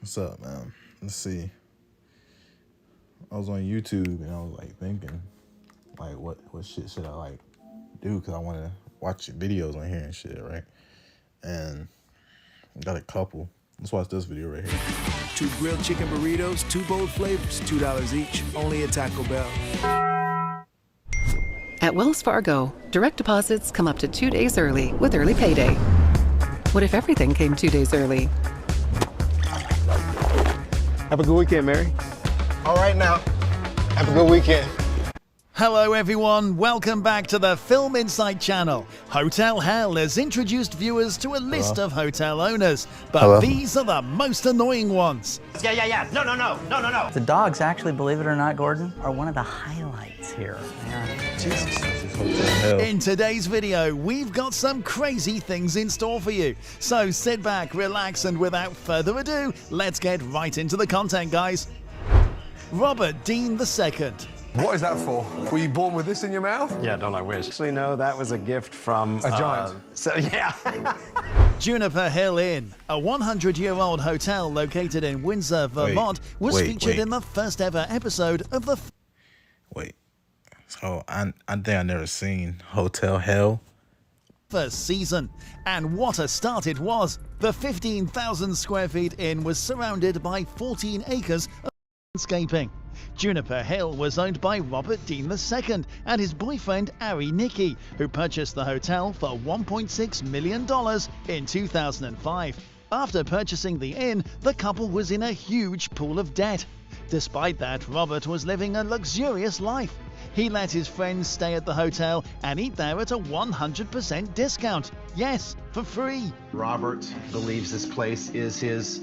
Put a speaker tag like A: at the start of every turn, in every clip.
A: What's up, man? Let's see. I was on YouTube and I was like thinking, like, what shit should I like do? Cause I want to watch videos on here and shit, right? And I got a couple. Let's watch this video right here.
B: 2 grilled chicken burritos, 2 bold flavors, $2 each, only at Taco Bell.
C: At Wells Fargo, direct deposits come up to 2 days early with early payday. What if everything came 2 days early?
D: Have a good weekend, Mary.
E: All right now. Have a good weekend.
F: Hello everyone, welcome back to the Film Insight channel. Hotel Hell has introduced viewers to a list of hotel owners, but these are the most annoying ones.
G: Yeah. No.
H: The dogs actually, believe it or not, Gordon, are one of the highlights here. Yeah.
A: Jesus.
F: In today's video, we've got some crazy things in store for you. So sit back, relax, and without further ado, let's get right into the content, guys. Robert Dean II.
E: What is that for? Were you born with this in your mouth?
D: Yeah, don't I wish. Actually, no, that was a gift from...
E: A giant.
D: So, yeah.
F: Juniper Hill Inn, a 100-year-old hotel located in Windsor, Vermont, was featured in the first ever episode of the...
A: So I think I never seen Hotel Hell.
F: First season. And what a start it was. The 15,000 square feet inn was surrounded by 14 acres of landscaping. Juniper Hill was owned by Robert Dean II and his boyfriend Ari Nicky, who purchased the hotel for $1.6 million in 2005. After purchasing the inn, the couple was in a huge pool of debt. Despite that, Robert was living a luxurious life. He let his friends stay at the hotel and eat there at a 100% discount. Yes, for free.
G: Robert believes this place is his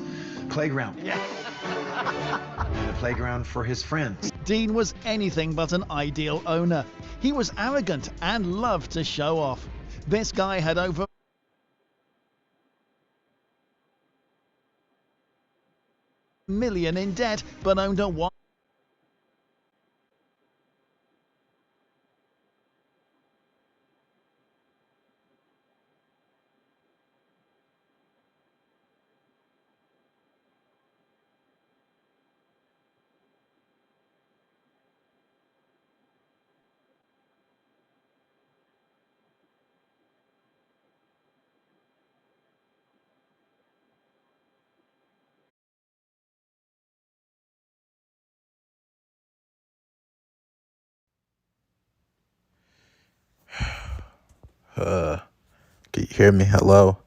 G: playground. Yeah. And a playground for his friends.
F: Dean was anything but an ideal owner. He was arrogant and loved to show off. This guy had over $1 million in debt, but owned a
A: Can you hear me? Hello?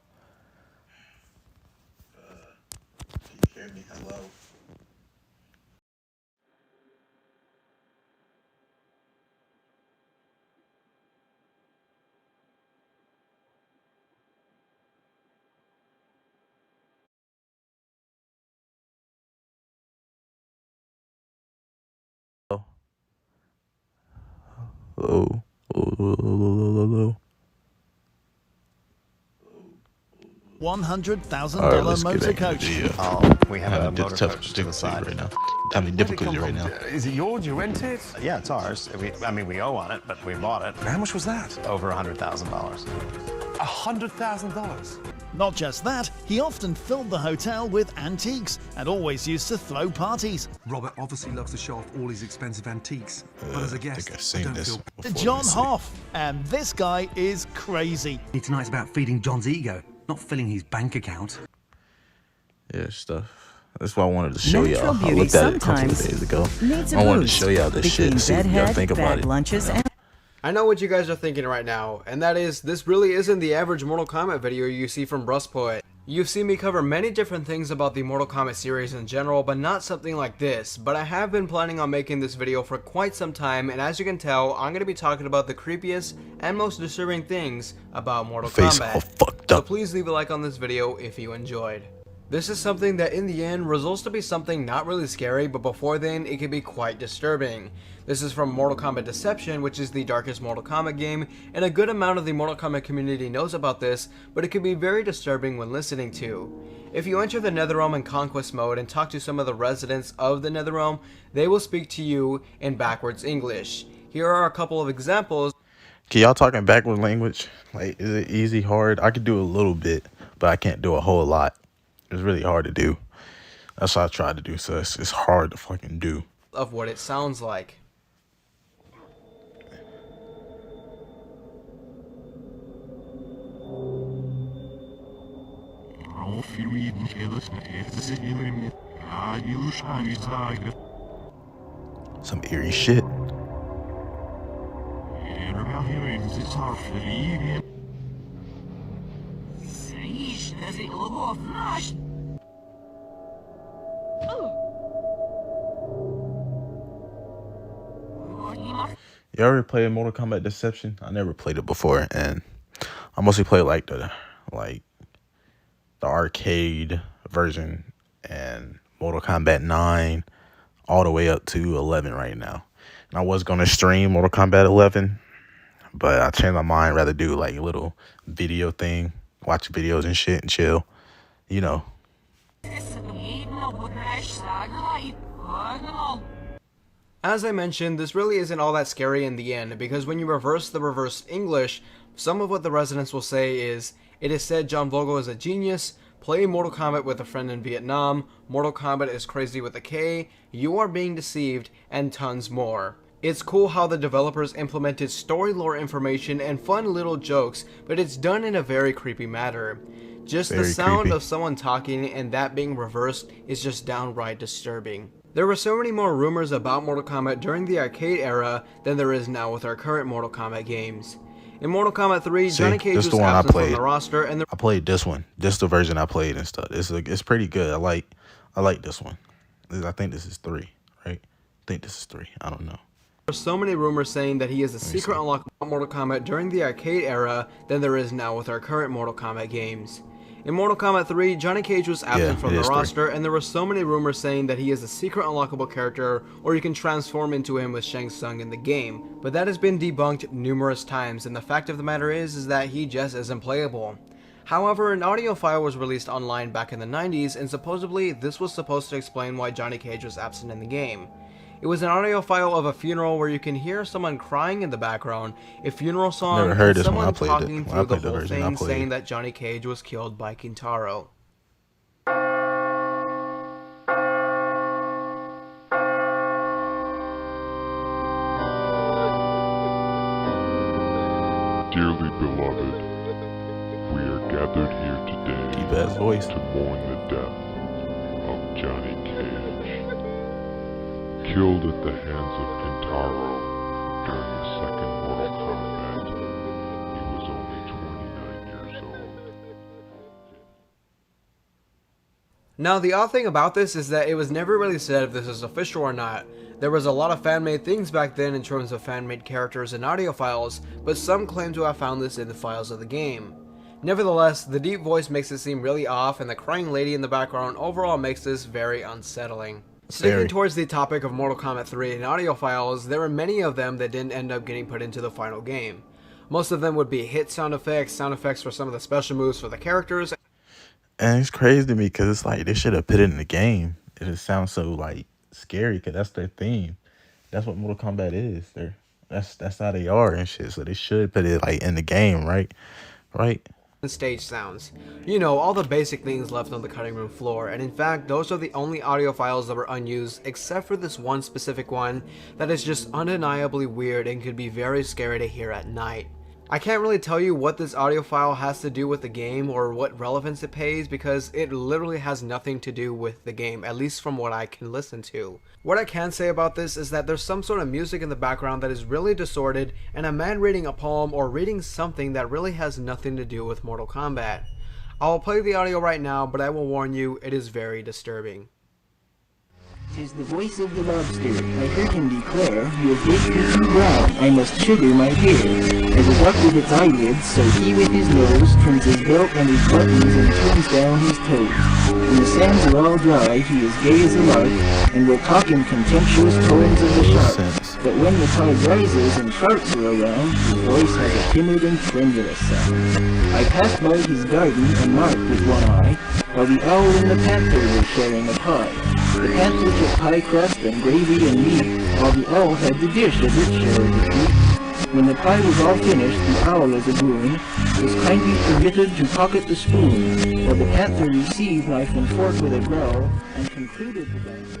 A: Hello? Hello?
F: $100,000 motor coach.
D: Oh, we have a motor coach to the side.
A: right now. Having difficulty right now.
E: Is it yours? Do you rent it?
D: Yeah, it's ours. We owe on it, but we bought it.
E: How much was that?
D: Over $100,000.
E: $100,000.
F: Not just that, he often filled the hotel with antiques and always used to throw parties.
I: Robert obviously loves to show off all his expensive antiques, but as a guest,
A: I've seen this before.
F: John Hoff, and this guy is crazy.
I: Tonight's about feeding John's ego, not filling his bank account.
A: Yeah, stuff. That's why I wanted to show
H: Natural
A: y'all. I
H: beauty
A: looked at it a couple of
H: sometimes
A: days ago.
H: needs a
A: I wanted to
H: boost
A: show y'all this shit and see what y'all
H: bedhead,
A: think about
H: bag
A: it.
H: lunches, and
J: I know what you guys are thinking right now, and that is, this really isn't the average Mortal Kombat video you see from Brustpoet. You've seen me cover many different things about the Mortal Kombat series in general, but not something like this. But I have been planning on making this video for quite some time, and as you can tell, I'm going to be talking about the creepiest and most disturbing things about Mortal Kombat.
A: All fucked
J: So
A: up.
J: please leave a like on this video if you enjoyed. This is something that in the end results to be something not really scary, but before then it can be quite disturbing. This is from Mortal Kombat Deception, which is the darkest Mortal Kombat game, and a good amount of the Mortal Kombat community knows about this, but it can be very disturbing when listening to. If you enter the Netherrealm in Conquest mode and talk to some of the residents of the Netherrealm, they will speak to you in backwards English. Here are a couple of examples.
A: Can y'all talk in backward language? Like, is it easy, hard? I could do a little bit, but I can't do a whole lot. It's really hard to do. That's what I tried to do, so it's hard to fucking do.
J: Of what it sounds like.
A: Some eerie shit. You ever played Mortal Kombat Deception? I never played it before, and I mostly play like the arcade version and Mortal Kombat 9 all the way up to 11 right now. And I was gonna stream Mortal Kombat 11, but I changed my mind. Rather do like a little video thing, watch videos and shit and chill, you know.
J: As I mentioned, this really isn't all that scary in the end, because when you reverse the reversed English, some of what the residents will say is, "It is said John Vogel is a genius, play Mortal Kombat with a friend in Vietnam, Mortal Kombat is crazy with a K, you are being deceived, and tons more." It's cool how the developers implemented story lore information and fun little jokes, but it's done in a very creepy manner. Just the sound of someone talking and that being reversed is just downright disturbing. There were so many more rumors about Mortal Kombat during the arcade era than there is now with our current Mortal Kombat games. In Mortal Kombat 3, Johnny Cage was absent from the roster, and
A: I played this one. This is the version I played and stuff. It's pretty good. I like this one. I think this is 3, right? I think this is 3. I don't know.
J: There are so many rumors saying that he is a secret unlock of Mortal Kombat during the arcade era than there is now with our current Mortal Kombat games. In Mortal Kombat 3, Johnny Cage was absent from the roster, and there were so many rumors saying that he is a secret unlockable character, or you can transform into him with Shang Tsung in the game. But that has been debunked numerous times, and the fact of the matter is that he just isn't playable. However, an audio file was released online back in the 90s, and supposedly this was supposed to explain why Johnny Cage was absent in the game. It was an audio file of a funeral where you can hear someone crying in the background, a funeral song, and someone talking through the whole thing saying that Johnny Cage was killed by Kintaro.
K: Dearly beloved, we are gathered here today to mourn the death of Johnny Cage. Killed at the hands of Kintaro during the second Mortal Kombat. He was only 29 years old.
J: Now, the odd thing about this is that it was never really said if this is official or not. There was a lot of fan-made things back then in terms of fan-made characters and audio files, but some claim to have found this in the files of the game. Nevertheless, the deep voice makes it seem really off, and the crying lady in the background overall makes this very unsettling. Sticking towards the topic of Mortal Kombat 3 and audio files, there were many of them that didn't end up getting put into the final game. Most of them would be hit sound effects for some of the special moves for the characters.
A: And it's crazy to me because it's like they should have put it in the game. It just sounds so like scary because that's their theme. That's what Mortal Kombat is. That's how they are and shit. So they should put it like in the game, right? Right?
J: Stage sounds. You know, all the basic things left on the cutting room floor, and in fact, those are the only audio files that were unused, except for this one specific one that is just undeniably weird and could be very scary to hear at night. I can't really tell you what this audio file has to do with the game or what relevance it pays because it literally has nothing to do with the game, at least from what I can listen to. What I can say about this is that there's some sort of music in the background that is really distorted and a man reading a poem or reading something that really has nothing to do with Mortal Kombat. I will play the audio right now, but I will warn you, it is very disturbing.
L: 'Tis the voice of the lobster. I heard him declare, "You have made me too brown, I must sugar my hair." As it up with its eyelids, so he with his nose trims his belt and his buttons and turns down his toes. When the sands are all dry, he is gay as a lark, and will talk in contemptuous tones of the shark. But when the tide rises and sharks are around, his voice has a timid and tremulous sound. I passed by his garden and marked with one eye, while the owl and the panther were sharing a pie. The panther took pie crust and gravy and meat, while the owl had the dish of its share of the treat. When the pie was all finished, the owl as a boon was kindly permitted to pocket the spoon, while the panther received knife and fork with a growl, and included the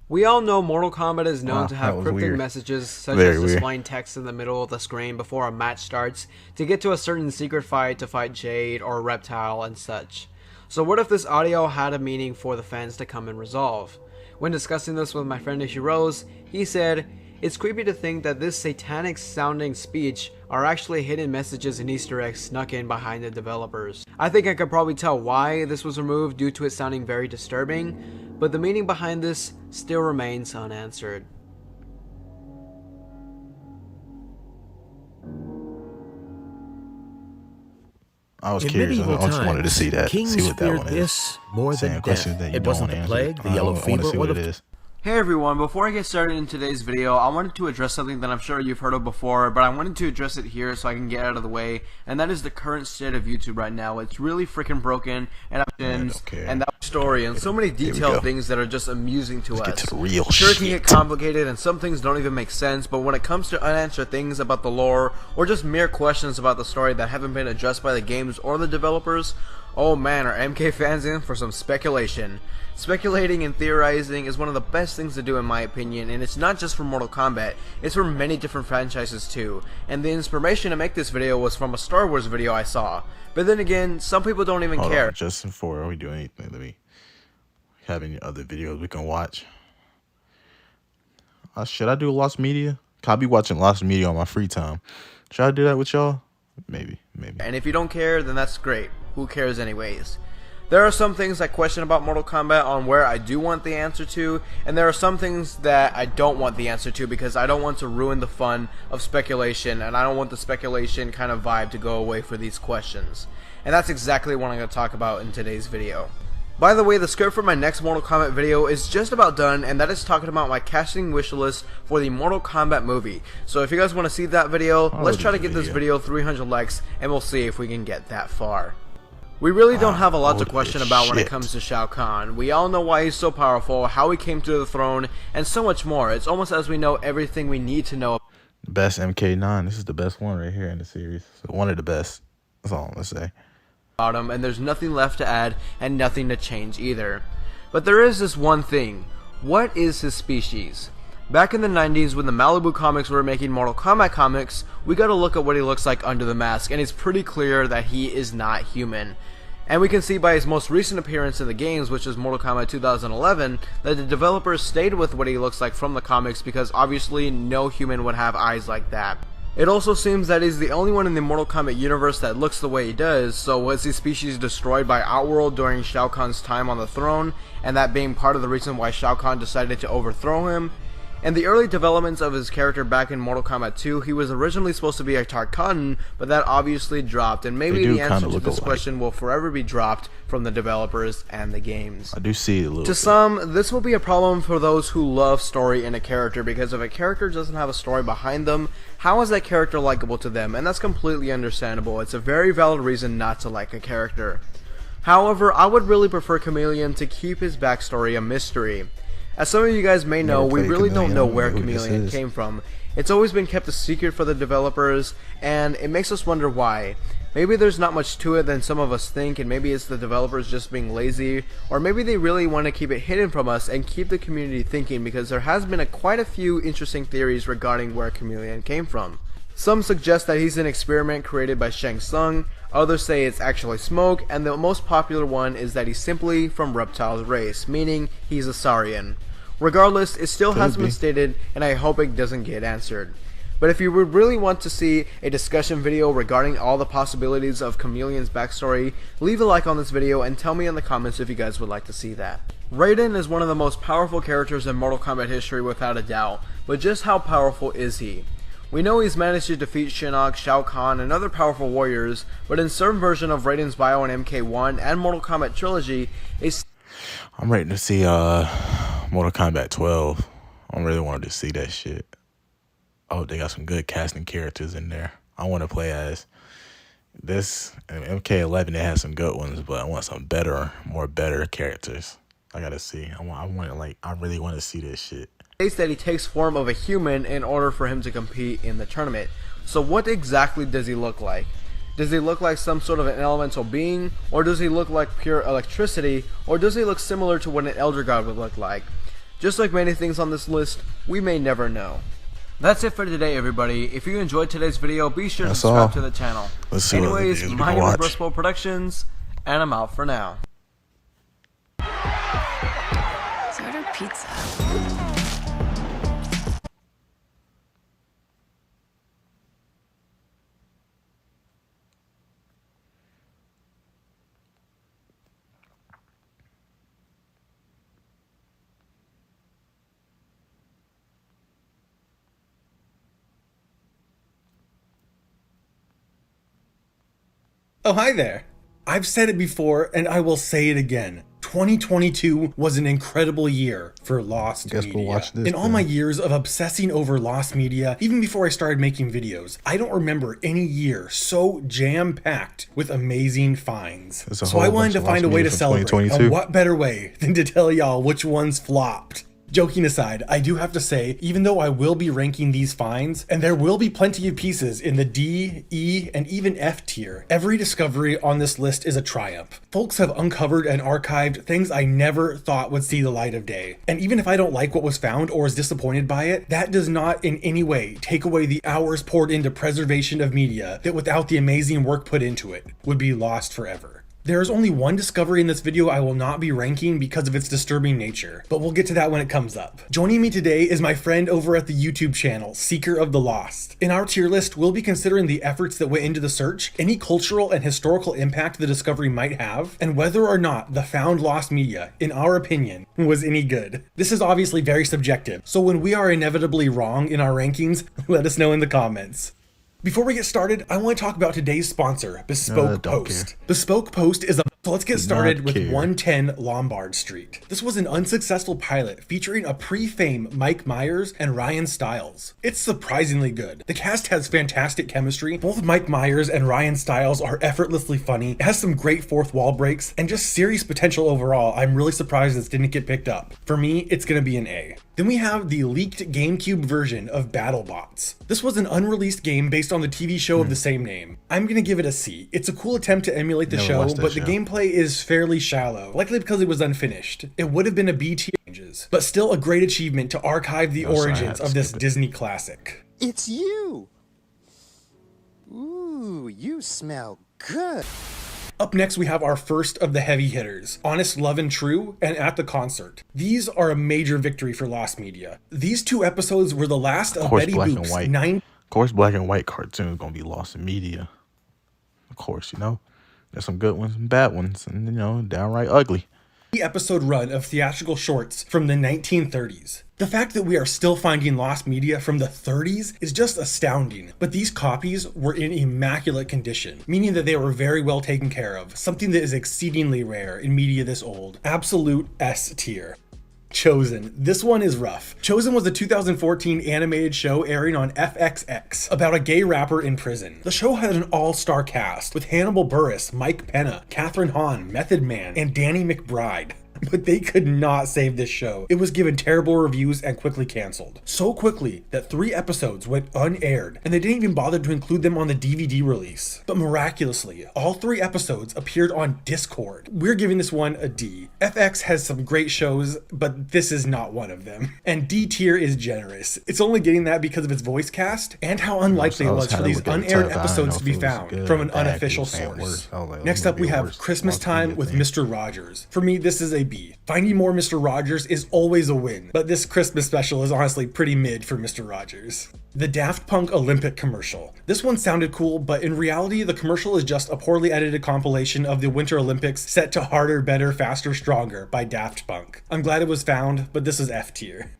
J: We all know Mortal Kombat is known to have cryptic
A: weird.
J: messages such
A: Very
J: as
A: weird.
J: displaying text in the middle of the screen before a match starts to get to a certain secret fight to fight Jade or Reptile and such. So what if this audio had a meaning for the fans to come and resolve? When discussing this with my friend Ishiroz, he said, "It's creepy to think that this satanic sounding speech are actually hidden messages and Easter eggs snuck in behind the developers. I think I could probably tell why this was removed due to it sounding very disturbing, but the meaning behind this still remains unanswered."
A: I was
M: In
A: curious. I
M: medieval
A: just wanted to see that.
M: Kings
A: See what that
M: feared
A: one is.
M: this more than
A: Saying
M: death.
A: questions that you
M: It
A: don't
M: wasn't
A: want
M: the
A: to
M: plague,
A: answer.
M: the yellow
A: I want
M: fever,
A: to see
M: or
A: what
M: the
A: it is.
J: Hey everyone, before I get started in today's video, I wanted to address something that I'm sure you've heard of before, but I wanted to address it here so I can get out of the way, and that is the current state of YouTube right now. It's really freaking broken, and that story, and so many detailed things that are just amusing to us.
A: Get to the real
J: Sure, it can
A: shit.
J: get complicated, and some things don't even make sense, but when it comes to unanswered things about the lore, or just mere questions about the story that haven't been addressed by the games or the developers, oh man, are MK fans in for some speculation. Speculating and theorizing is one of the best things to do in my opinion, and it's not just for Mortal Kombat, it's for many different franchises too. And the inspiration to make this video was from a Star Wars video I saw. But then again, some people don't even
A: Hold
J: care.
A: on, just before we do anything, let me have any other videos we can watch. Should I do Lost Media? I'll be watching Lost Media on my free time. Should I do that with y'all? Maybe.
J: And if you don't care, then that's great. Who cares anyways? There are some things I question about Mortal Kombat on where I do want the answer to, and there are some things that I don't want the answer to because I don't want to ruin the fun of speculation, and I don't want the speculation kind of vibe to go away for these questions. And that's exactly what I'm going to talk about in today's video. By the way, the script for my next Mortal Kombat video is just about done, and that is talking about my casting wish list for the Mortal Kombat movie. So if you guys want to see that video, let's try to get this video 300 likes, and we'll see if we can get that far. We really don't have a lot to question about when it comes to Shao Kahn. We all know why he's so powerful, how he came to the throne, and so much more. It's almost as we know everything we need to know.
A: Best MK9. This is the best one right here in the series. One of the best. That's all I'm gonna say.
J: About him, and there's nothing left to add and nothing to change either. But there is this one thing. What is his species? Back in the 90s when the Malibu Comics were making Mortal Kombat comics, we got to look at what he looks like under the mask, and it's pretty clear that he is not human. And we can see by his most recent appearance in the games, which is Mortal Kombat 2011, that the developers stayed with what he looks like from the comics because obviously no human would have eyes like that. It also seems that he's the only one in the Mortal Kombat universe that looks the way he does, so was his species destroyed by Outworld during Shao Kahn's time on the throne, and that being part of the reason why Shao Kahn decided to overthrow him? In the early developments of his character back in Mortal Kombat 2, he was originally supposed to be a Tarkatan, but that obviously dropped, and maybe the answer to this question will forever be dropped from the developers and the games.
A: I do see it a little
J: To some, this will be a problem for those who love story in a character, because if a character doesn't have a story behind them, how is that character likable to them? And that's completely understandable. It's a very valid reason not to like a character. However, I would really prefer Chameleon to keep his backstory a mystery. As some of you guys may know, we really don't know where Chameleon came from. It's always been kept a secret for the developers, and it makes us wonder why. Maybe there's not much to it than some of us think, and maybe it's the developers just being lazy, or maybe they really want to keep it hidden from us and keep the community thinking, because there has been quite a few interesting theories regarding where Chameleon came from. Some suggest that he's an experiment created by Shang Tsung, others say it's actually Smoke, and the most popular one is that he's simply from Reptile's race, meaning he's a Saurian. Regardless, it still hasn't been stated, and I hope it doesn't get answered. But if you would really want to see a discussion video regarding all the possibilities of Chameleon's backstory, leave a like on this video and tell me in the comments if you guys would like to see that. Raiden is one of the most powerful characters in Mortal Kombat history without a doubt, but just how powerful is he? We know he's managed to defeat Shinnok, Shao Kahn, and other powerful warriors, but in certain version of Raiden's bio in MK1 and Mortal Kombat Trilogy,
A: I'm ready to see Mortal Kombat 12. I really wanted to see that shit. Oh, they got some good casting characters in there. I want to play as this. MK11, they had some good ones, but I want some better characters. I gotta see. I really want to see this shit.
J: States that he takes form of a human in order for him to compete in the tournament. So what exactly does he look like? Does he look like some sort of an elemental being, or does he look like pure electricity, or does he look similar to what an Elder God would look like? Just like many things on this list, we may never know. That's it for today, everybody. If you enjoyed today's video, be sure to subscribe to the channel. Anyways, my name is Brustable Productions, and I'm out for now.
M: Let's order pizza.
N: Oh, hi there. I've said it before, and I will say it again. 2022 was an incredible year for Lost Media. In all my years of obsessing over Lost Media, even before I started making videos, I don't remember any year so jam-packed with amazing finds. So I wanted to find a way to celebrate, and what better way than to tell y'all which ones flopped. Joking aside, I do have to say, even though I will be ranking these finds, and there will be plenty of pieces in the D, E, and even F tier, every discovery on this list is a triumph. Folks have uncovered and archived things I never thought would see the light of day. And even if I don't like what was found or is disappointed by it, that does not in any way take away the hours poured into preservation of media that without the amazing work put into it, would be lost forever. There is only one discovery in this video I will not be ranking because of its disturbing nature, but we'll get to that when it comes up. Joining me today is my friend over at the YouTube channel, Seeker of the Lost. In our tier list, we'll be considering the efforts that went into the search, any cultural and historical impact the discovery might have, and whether or not the found lost media, in our opinion, was any good. This is obviously very subjective, so when we are inevitably wrong in our rankings, let us know in the comments. Before we get started, I want to talk about today's sponsor, Bespoke Post. Bespoke Post is a... So let's get started with 110 Lombard Street. This was an unsuccessful pilot featuring a pre-fame Mike Myers and Ryan Stiles. It's surprisingly good. The cast has fantastic chemistry. Both Mike Myers and Ryan Stiles are effortlessly funny. It has some great fourth wall breaks and just serious potential overall. I'm really surprised this didn't get picked up. For me, it's gonna be an A. Then we have the leaked GameCube version of BattleBots. This was an unreleased game based on the TV show of the same name. I'm gonna give it a C. It's a cool attempt to emulate the show, but the gameplay is fairly shallow, likely because it was unfinished. It would have been a B tier, but still a great achievement to archive the origins of this Disney classic.
O: It's you! Ooh, you smell good.
N: Up next, we have our first of the heavy hitters, Honest Love and True and At the Concert. These are a major victory for Lost Media. These two episodes were the last of Betty Boop's
A: Of course, black and white cartoons gonna be lost in media. Of course, you know. There's some good ones and bad ones, and, you know, downright ugly.
N: Episode run of theatrical shorts from the 1930s. The fact that we are still finding lost media from the 30s is just astounding, but these copies were in immaculate condition, meaning that they were very well taken care of, something that is exceedingly rare in media this old. Absolute S tier. Chosen. This one is rough. Chosen was a 2014 animated show airing on FXX about a gay rapper in prison. The show had an all-star cast with Hannibal Buress, Mike Penna, Catherine Hahn, Method Man, and Danny McBride. But they could not save this show. It was given terrible reviews and quickly canceled. So quickly that 3 episodes went unaired, and they didn't even bother to include them on the DVD release. But miraculously, all 3 episodes appeared on Discord. We're giving this one a D. FX has some great shows, but this is not one of them. And D tier is generous. It's only getting that because of its voice cast, and how unlikely it was for these unaired episodes to be found from an unofficial source. Next up, we have Christmas Time with Mr. Rogers. For me, this is a B. Finding more Mr. Rogers is always a win, but this Christmas special is honestly pretty mid for Mr. Rogers. The Daft Punk Olympic commercial. This one sounded cool, but in reality, the commercial is just a poorly edited compilation of the Winter Olympics set to Harder, Better, Faster, Stronger by Daft Punk. I'm glad it was found, but this is F tier.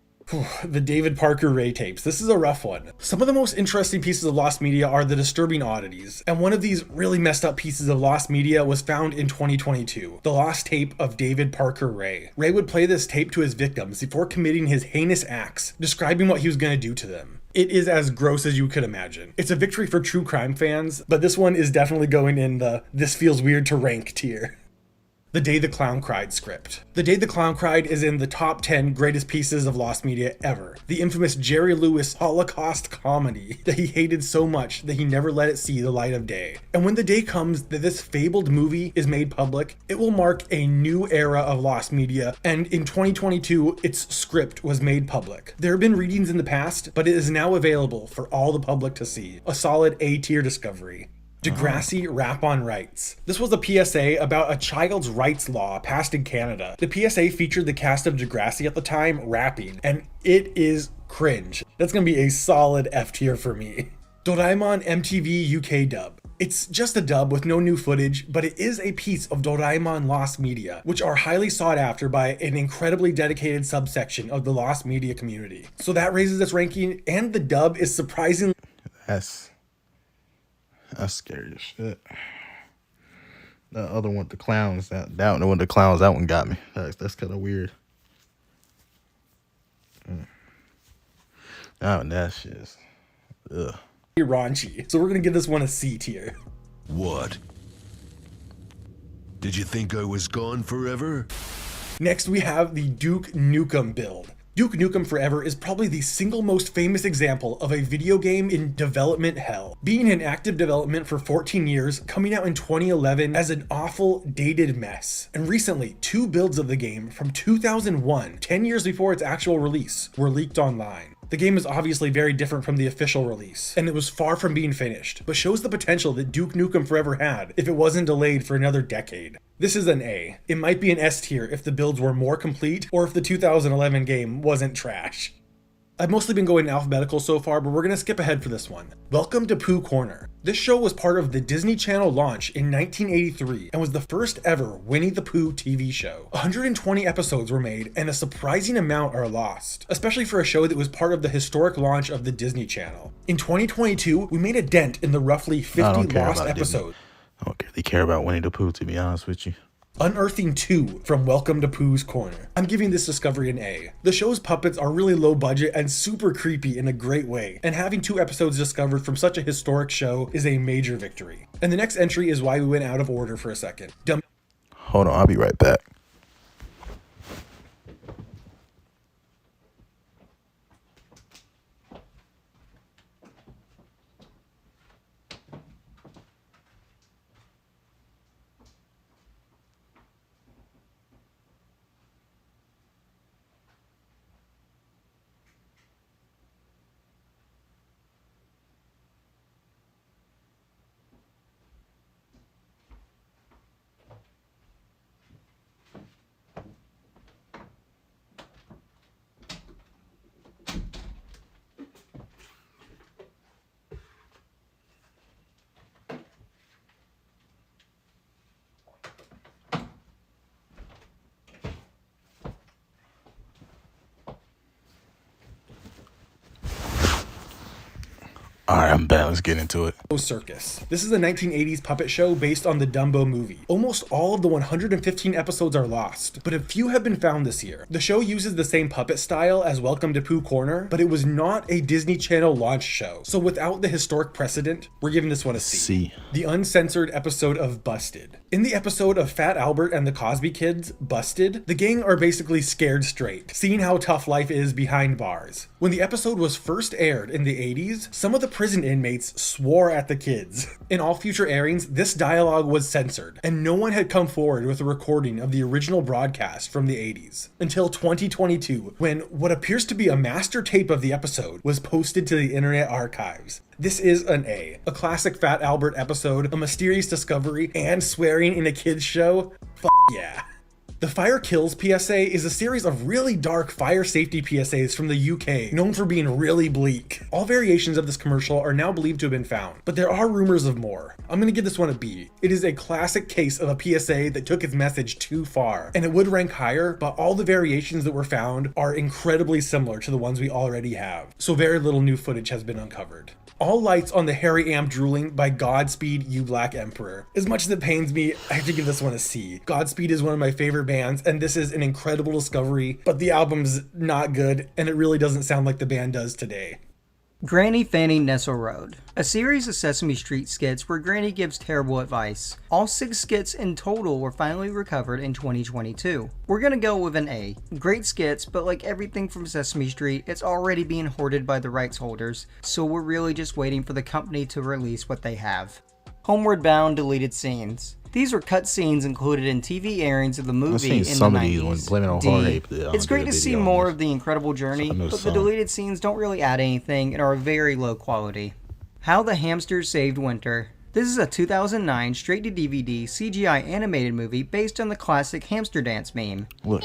N: The David Parker Ray tapes. This is a rough one. Some of the most interesting pieces of lost media are the disturbing oddities, and one of these really messed up pieces of lost media was found in 2022. The lost tape of David Parker Ray. Ray would play this tape to his victims before committing his heinous acts, describing what he was going to do to them. It is as gross as you could imagine. It's a victory for true crime fans, but this one is definitely going in the "this feels weird to rank" tier. The Day the Clown Cried script. The Day the Clown Cried is in the top 10 greatest pieces of lost media ever. The infamous Jerry Lewis Holocaust comedy that he hated so much that he never let it see the light of day. And when the day comes that this fabled movie is made public, it will mark a new era of lost media, and in 2022, its script was made public. There have been readings in the past, but it is now available for all the public to see. A solid A-tier discovery. Degrassi Rap on Rights. This was a PSA about a child's rights law passed in Canada. The PSA featured the cast of Degrassi at the time rapping, and it is cringe. That's gonna be a solid F tier for me. Doraemon MTV UK dub. It's just a dub with no new footage, but it is a piece of Doraemon lost media, which are highly sought after by an incredibly dedicated subsection of the lost media community. So that raises its ranking, and the dub is surprisingly...
A: That's scary as shit. The other one, the clowns, that one with the clowns, that one got me. That's kind of weird. Oh, that shit is, ugh.
N: Raunchy. So we're gonna give this one a C tier.
P: What? Did you think I was gone forever?
N: Next we have the Duke Nukem build. Duke Nukem Forever is probably the single most famous example of a video game in development hell. Being in active development for 14 years, coming out in 2011 as an awful, dated mess. And recently, 2 builds of the game from 2001, 10 years before its actual release, were leaked online. The game is obviously very different from the official release, and it was far from being finished, but shows the potential that Duke Nukem Forever had if it wasn't delayed for another decade. This is an A. It might be an S tier if the builds were more complete, or if the 2011 game wasn't trash. I've mostly been going alphabetical so far, but we're gonna skip ahead for this one. Welcome to Pooh Corner. This show was part of the Disney Channel launch in 1983 and was the first ever Winnie the Pooh TV show. 120 episodes were made and a surprising amount are lost, especially for a show that was part of the historic launch of the Disney Channel. In 2022, we made a dent in the roughly 50 lost episodes.
A: I don't really care about Winnie the Pooh, to be honest with you.
N: Unearthing 2 from Welcome to Pooh's Corner. I'm giving this discovery an A. The show's puppets are really low budget and super creepy in a great way, and having 2 episodes discovered from such a historic show is a major victory. And the next entry is why we went out of order for a second.
A: Hold on, I'll be right back. Alright, I'm back. Let's get into it.
N: Circus. This is a 1980s puppet show based on the Dumbo movie. Almost all of the 115 episodes are lost, but a few have been found this year. The show uses the same puppet style as Welcome to Pooh Corner, but it was not a Disney Channel launch show. So without the historic precedent, we're giving this one a C. The uncensored episode of Busted. In the episode of Fat Albert and the Cosby Kids, Busted, the gang are basically scared straight, seeing how tough life is behind bars. When the episode was first aired in the 80s, some of the prison inmates swore at the kids. In all future airings, this dialogue was censored, and no one had come forward with a recording of the original broadcast from the 80s. Until 2022, when what appears to be a master tape of the episode was posted to the Internet Archives. This is an A. A classic Fat Albert episode, a mysterious discovery, and swearing in a kid's show? F yeah. The Fire Kills PSA is a series of really dark fire safety PSAs from the UK, known for being really bleak. All variations of this commercial are now believed to have been found, but there are rumors of more. I'm gonna give this one a B. It is a classic case of a PSA that took its message too far, and it would rank higher, but all the variations that were found are incredibly similar to the ones we already have, so very little new footage has been uncovered. All lights on the Harry Amp Drooling by Godspeed You Black Emperor. As much as it pains me, I have to give this one a C. Godspeed is one of my favorite bands, and this is an incredible discovery, but the album's not good, and it really doesn't sound like the band does today.
H: Granny Fanny Nestle Road. A series of Sesame Street skits where Granny gives terrible advice. All 6 skits in total were finally recovered in 2022. We're gonna go with an A. Great skits, but like everything from Sesame Street, it's already being hoarded by the rights holders, so we're really just waiting for the company to release what they have. Homeward Bound deleted scenes. These were cut scenes included in TV airings of the movie in the 90s. It's great to see more of the incredible journey, but the deleted scenes don't really add anything and are very low quality. How the Hamsters Saved Winter. This is a 2009 straight-to-DVD CGI animated movie based on the classic hamster dance meme.
A: Look.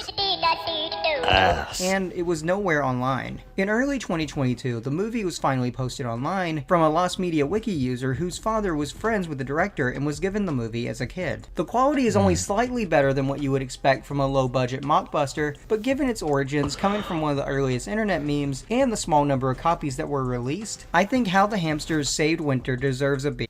H: And it was nowhere online. In early 2022, the movie was finally posted online from a Lost Media Wiki user whose father was friends with the director and was given the movie as a kid. The quality is only slightly better than what you would expect from a low-budget mockbuster, but given its origins coming from one of the earliest internet memes and the small number of copies that were released, I think How the Hamsters Saved Winter deserves a B.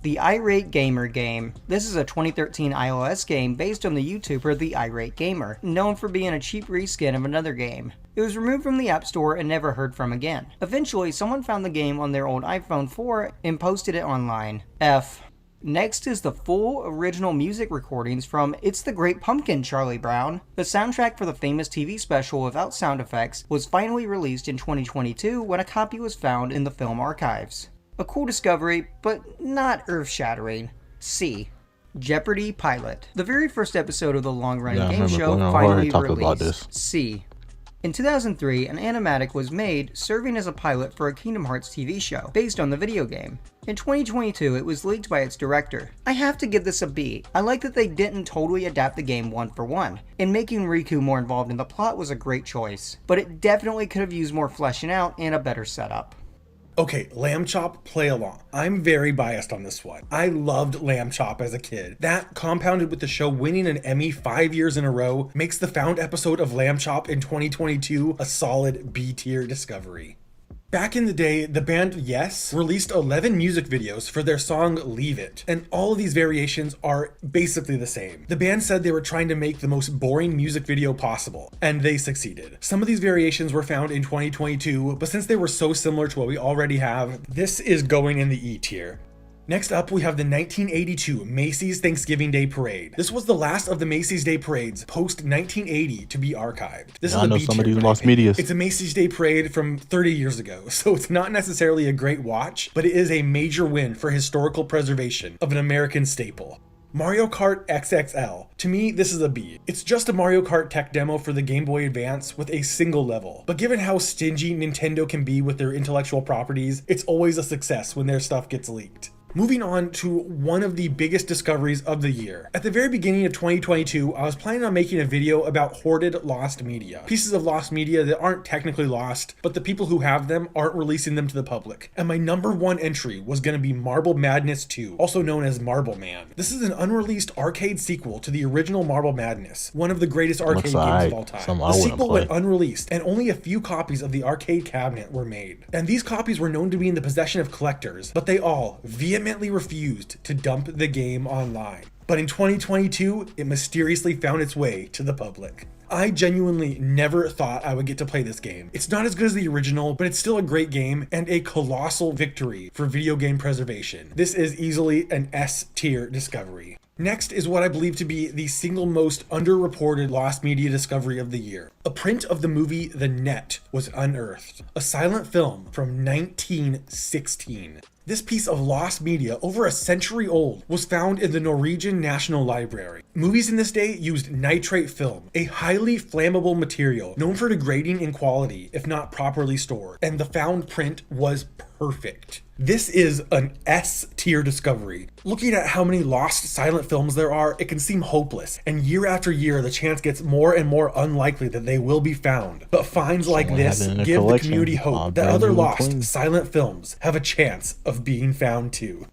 H: The Irate Gamer game. This is a 2013 iOS game based on the YouTuber The Irate Gamer, known for being a cheap reskin of another game. It was removed from the App Store and never heard from again. Eventually, someone found the game on their old iPhone 4 and posted it online. F. Next is the full original music recordings from It's the Great Pumpkin, Charlie Brown. The soundtrack for the famous TV special without sound effects was finally released in 2022 when a copy was found in the film archives. A cool discovery, but not earth-shattering. C. Jeopardy pilot. The very first episode of the long-running game show finally released. C. In 2003, an animatic was made serving as a pilot for a Kingdom Hearts TV show based on the video game. In 2022, it was leaked by its director. I have to give this a B. I like that they didn't totally adapt the game one for one, and making Riku more involved in the plot was a great choice, but it definitely could have used more fleshing out and a better setup.
N: Okay, Lamb Chop Play Along. I'm very biased on this one. I loved Lamb Chop as a kid. That, compounded with the show winning an Emmy 5 years in a row, makes the found episode of Lamb Chop in 2022 a solid B-tier discovery. Back in the day, the band Yes released 11 music videos for their song Leave It, and all of these variations are basically the same. The band said they were trying to make the most boring music video possible, and they succeeded. Some of these variations were found in 2022, but since they were so similar to what we already have, this is going in the E tier. Next up, we have the 1982 Macy's Thanksgiving Day Parade. This was the last of the Macy's Day Parades post-1980 to be archived. This is a B tier.
A: Lost Media.
N: It's a Macy's Day Parade from 30 years ago, so it's not necessarily a great watch, but it is a major win for historical preservation of an American staple. Mario Kart XXL. To me, this is a B. It's just a Mario Kart tech demo for the Game Boy Advance with a single level. But given how stingy Nintendo can be with their intellectual properties, it's always a success when their stuff gets leaked. Moving on to one of the biggest discoveries of the year. At the very beginning of 2022, I was planning on making a video about hoarded lost media. Pieces of lost media that aren't technically lost, but the people who have them aren't releasing them to the public. And my number one entry was going to be Marble Madness 2, also known as Marble Man. This is an unreleased arcade sequel to the original Marble Madness, one of the greatest arcade games of all time. The sequel went unreleased, and only a few copies of the arcade cabinet were made. And these copies were known to be in the possession of collectors, but they all vehemently refused to dump the game online. But in 2022, it mysteriously found its way to the public. I genuinely never thought I would get to play this game. It's not as good as the original, but it's still a great game and a colossal victory for video game preservation. This is easily an S tier discovery. Next is what I believe to be the single most underreported lost media discovery of the year. A print of the movie The Net was unearthed, a silent film from 1916. This piece of lost media, over a century old, was found in the Norwegian National Library. Movies in this day used nitrate film, a highly flammable material known for degrading in quality if not properly stored, and the found print was perfect. This is an S tier discovery. Looking at how many lost silent films there are, it can seem hopeless, and year after year the chance gets more and more unlikely that they will be found. But finds like this give the community hope that other lost silent films have a chance of being found too.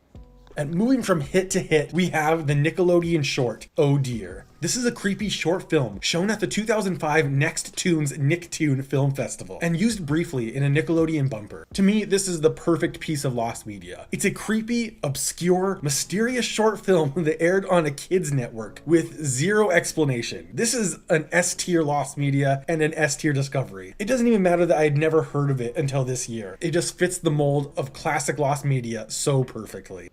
N: And moving from hit to hit, we have the Nickelodeon short, Oh Dear. This is a creepy short film shown at the 2005 Next Tunes Nicktoon Film Festival and used briefly in a Nickelodeon bumper. To me, this is the perfect piece of lost media. It's a creepy, obscure, mysterious short film that aired on a kids network with zero explanation. This is an S-tier lost media and an S-tier discovery. It doesn't even matter that I had never heard of it until this year. It just fits the mold of classic lost media so perfectly.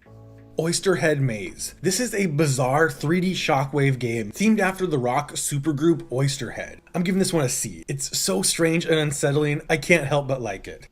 N: Oysterhead Maze. This is a bizarre 3D shockwave game themed after the rock supergroup Oysterhead. I'm giving this one a C. It's so strange and unsettling, I can't help but like it.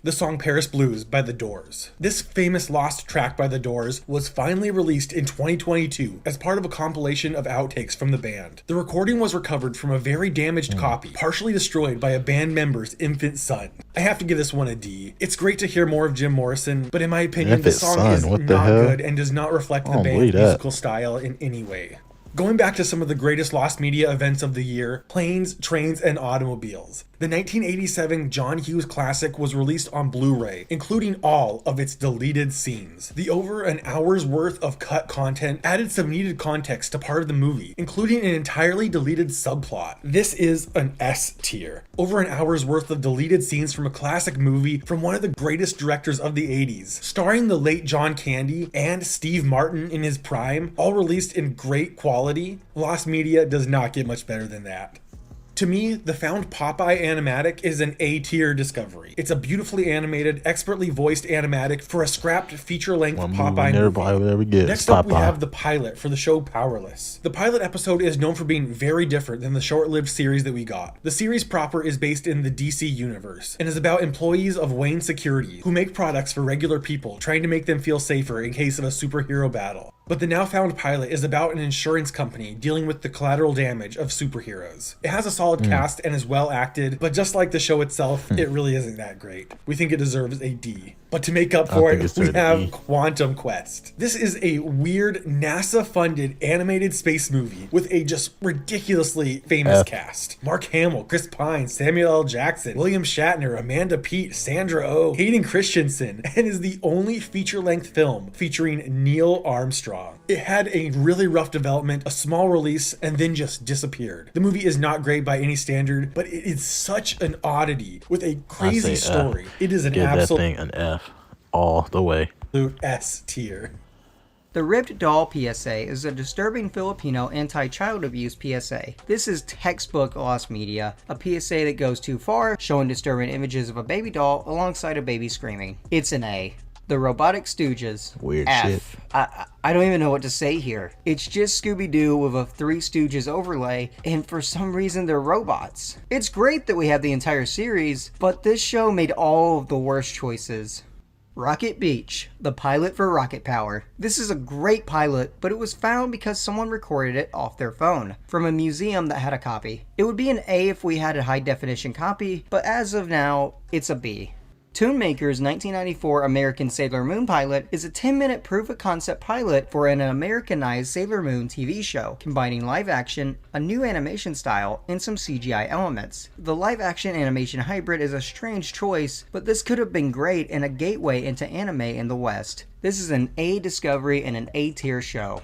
N: The song Paris Blues by The Doors. This famous lost track by The Doors was finally released in 2022 as part of a compilation of outtakes from the band. The recording was recovered from a very damaged copy, partially destroyed by a band member's infant son. I have to give this one a D. It's great to hear more of Jim Morrison, but in my opinion, the song is not good and does not reflect the band's musical style in any way. Going back to some of the greatest lost media events of the year, Planes, Trains, and Automobiles. The 1987 John Hughes classic was released on Blu-ray, including all of its deleted scenes. The over an hour's worth of cut content added some needed context to part of the movie, including an entirely deleted subplot. This is an S tier. Over an hour's worth of deleted scenes from a classic movie from one of the greatest directors of the 80s, starring the late John Candy and Steve Martin in his prime, all released in great quality. Lost media does not get much better than that. To me, the found Popeye animatic is an A-tier discovery. It's a beautifully animated, expertly voiced animatic for a scrapped feature-length Popeye movie. Next up, we have the pilot for the show Powerless. The pilot episode is known for being very different than the short-lived series that we got. The series proper is based in the DC universe and is about employees of Wayne Security who make products for regular people, trying to make them feel safer in case of a superhero battle. But the now found pilot is about an insurance company dealing with the collateral damage of superheroes. It has a solid cast and is well acted, but just like the show itself, it really isn't that great. We think it deserves a D. But to make up for it, we have Quantum Quest. This is a weird NASA-funded animated space movie with a just ridiculously famous cast. Mark Hamill, Chris Pine, Samuel L. Jackson, William Shatner, Amanda Peet, Sandra Oh, Hayden Christensen, and is the only feature-length film featuring Neil Armstrong. It had a really rough development, a small release, and then just disappeared. The movie is not great by any standard, but it is such an oddity with a crazy story. It is an absolute
A: an F all the way.
N: S tier.
H: The Ribbed Doll PSA is a disturbing Filipino anti-child abuse PSA. This is textbook lost media, a PSA that goes too far, showing disturbing images of a baby doll alongside a baby screaming. It's an A. The Robotic Stooges.
A: Weird
H: F.
A: shit.
H: I don't even know what to say here. It's just Scooby-Doo with a Three Stooges overlay, and for some reason they're robots. It's great that we have the entire series, but this show made all of the worst choices. Rocket Beach, the pilot for Rocket Power. This is a great pilot, but it was found because someone recorded it off their phone from a museum that had a copy. It would be an A if we had a high-definition copy, but as of now, it's a B. Toonmaker's 1994 American Sailor Moon pilot is a 10-minute proof-of-concept pilot for an Americanized Sailor Moon TV show, combining live action, a new animation style, and some CGI elements. The live-action animation hybrid is a strange choice, but this could have been great and a gateway into anime in the West. This is an A discovery and an A-tier show.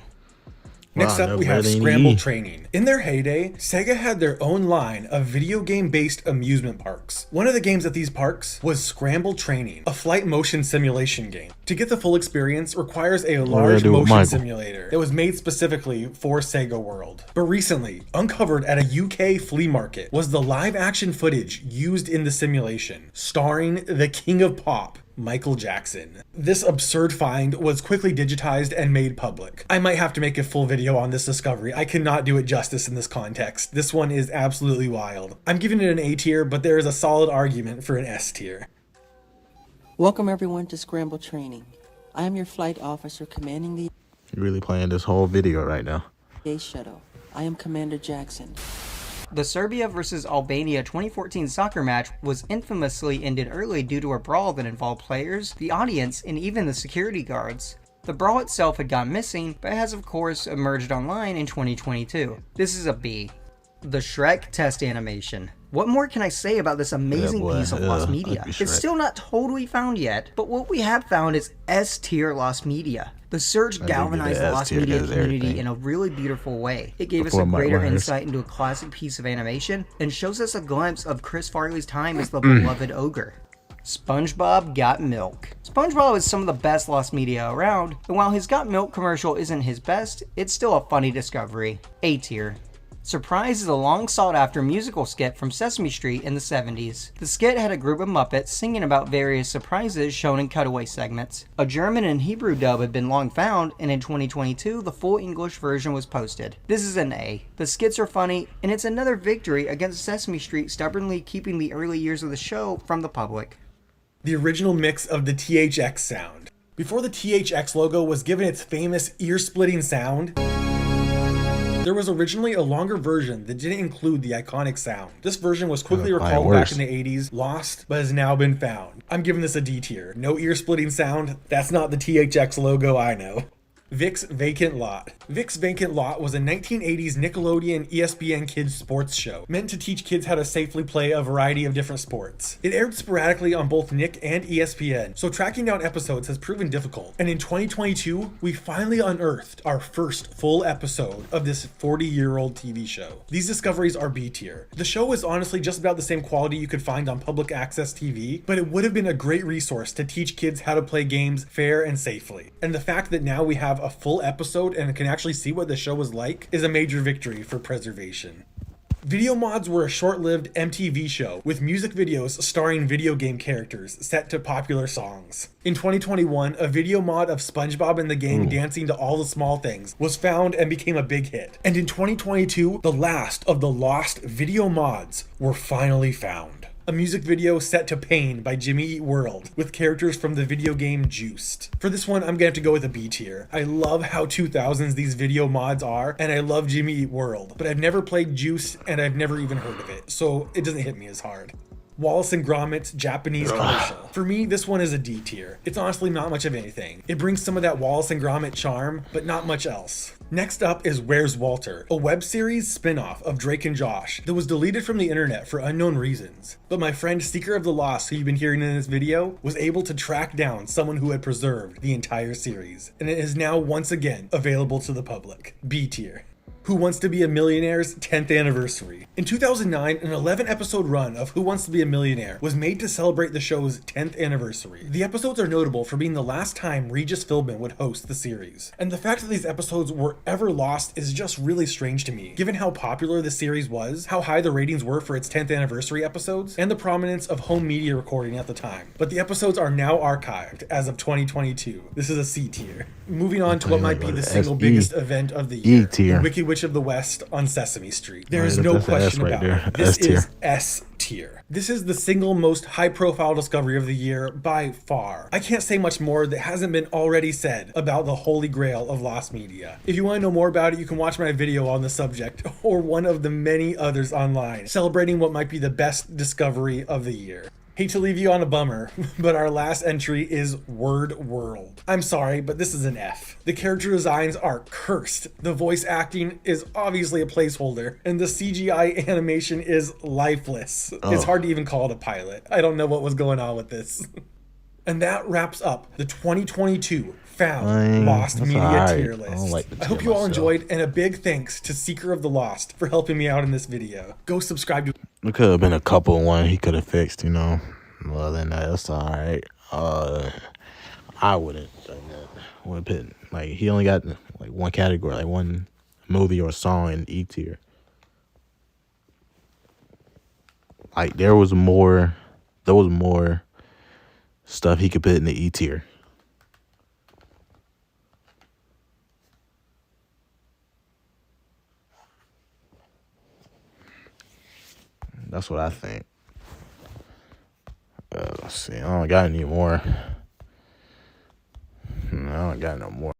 N: Next up, we have Scramble Training. In their heyday, Sega had their own line of video game-based amusement parks. One of the games at these parks was Scramble Training, a flight motion simulation game. To get the full experience requires a large motion simulator that was made specifically for Sega World. But recently, uncovered at a UK flea market was the live-action footage used in the simulation, starring the King of Pop, Michael Jackson. This absurd find was quickly digitized and made public. I might have to make a full video on this discovery. I cannot do it justice in this context. This one is absolutely wild. I'm giving it an A tier, but there is a solid argument for an S tier.
Q: Welcome everyone to Scramble Training. I am your flight officer commanding the
A: You're really playing this whole video right now.
Q: Space Shuttle. I am Commander Jackson.
H: The Serbia vs. Albania 2014 soccer match was infamously ended early due to a brawl that involved players, the audience, and even the security guards. The brawl itself had gone missing, but has of course emerged online in 2022. This is a B. The Shrek test animation. What more can I say about this amazing piece of lost media? It's still not totally found yet, but what we have found is S-tier lost media. The search galvanized the lost media community in a really beautiful way. It gave us a greater insight into a classic piece of animation and shows us a glimpse of Chris Farley's time as the beloved ogre. SpongeBob Got Milk. SpongeBob is some of the best lost media around, and while his Got Milk commercial isn't his best, it's still a funny discovery. A tier. Surprise is a long sought after musical skit from Sesame Street in the 70s. The skit had a group of Muppets singing about various surprises shown in cutaway segments. A German and Hebrew dub had been long found, and in 2022 the full English version was posted. This is an A. The skits are funny, and it's another victory against Sesame Street stubbornly keeping the early years of the show from the public.
N: The original mix of the THX sound. Before the THX logo was given its famous ear-splitting sound, there was originally a longer version that didn't include the iconic sound. This version was quickly recalled back in the 80s, lost, but has now been found. I'm giving this a D tier. No ear-splitting sound, that's not the THX logo I know. Vic's Vacant Lot. Vic's Vacant Lot was a 1980s Nickelodeon ESPN Kids sports show, meant to teach kids how to safely play a variety of different sports. It aired sporadically on both Nick and ESPN, so tracking down episodes has proven difficult. And in 2022, we finally unearthed our first full episode of this 40-year-old TV show. These discoveries are B tier. The show is honestly just about the same quality you could find on public access TV, but it would have been a great resource to teach kids how to play games fair and safely. And the fact that now we have a full episode and can actually see what the show was like is a major victory for preservation. Video mods were a short-lived MTV show with music videos starring video game characters set to popular songs. In 2021, a video mod of SpongeBob and the gang dancing to All the Small Things was found and became a big hit. And in 2022, the last of the lost video mods were finally found. A music video set to Pain by Jimmy Eat World with characters from the video game Juiced. For this one, I'm gonna have to go with a B tier. I love how 2000s these video mods are, and I love Jimmy Eat World, but I've never played Juiced and I've never even heard of it, so it doesn't hit me as hard. Wallace and Gromit's Japanese commercial. For me, this one is a D tier. It's honestly not much of anything. It brings some of that Wallace and Gromit charm, but not much else. Next up is Where's Walter, a web series spin-off of Drake and Josh that was deleted from the internet for unknown reasons. But my friend Seeker of the Lost, who you've been hearing in this video, was able to track down someone who had preserved the entire series. And it is now once again available to the public. B tier. Who Wants to Be a Millionaire's 10th anniversary. In 2009, an 11-episode run of Who Wants to Be a Millionaire was made to celebrate the show's 10th anniversary. The episodes are notable for being the last time Regis Philbin would host the series. And the fact that these episodes were ever lost is just really strange to me, given how popular the series was, how high the ratings were for its 10th anniversary episodes, and the prominence of home media recording at the time. But the episodes are now archived as of 2022. This is a C tier. Moving on to what might be the single biggest event of the year, the Wicked Witch of the West on Sesame Street. There is no question about it. This is S tier. This is the single most high-profile discovery of the year by far. I can't say much more that hasn't been already said about the holy grail of lost media. If you want to know more about it, you can watch my video on the subject or one of the many others online celebrating what might be the best discovery of the year. Hate to leave you on a bummer, but our last entry is Word World. I'm sorry, but this is an F. The character designs are cursed, the voice acting is obviously a placeholder, and the CGI animation is lifeless. It's hard to even call it a pilot. I don't know what was going on with this. And that wraps up the 2022 Found Lost Media tier list. I hope you all enjoyed, and a big thanks to Seeker of the Lost for helping me out in this video. Go subscribe to...
A: There could have been a couple one he could have fixed, you know. Well, then that's all right. I wouldn't say that. Would put, like, he only got like one category, like one movie or song in E tier. Like there was more stuff he could put in the E tier. That's what I think. Let's see. I don't got any more. I don't got no more.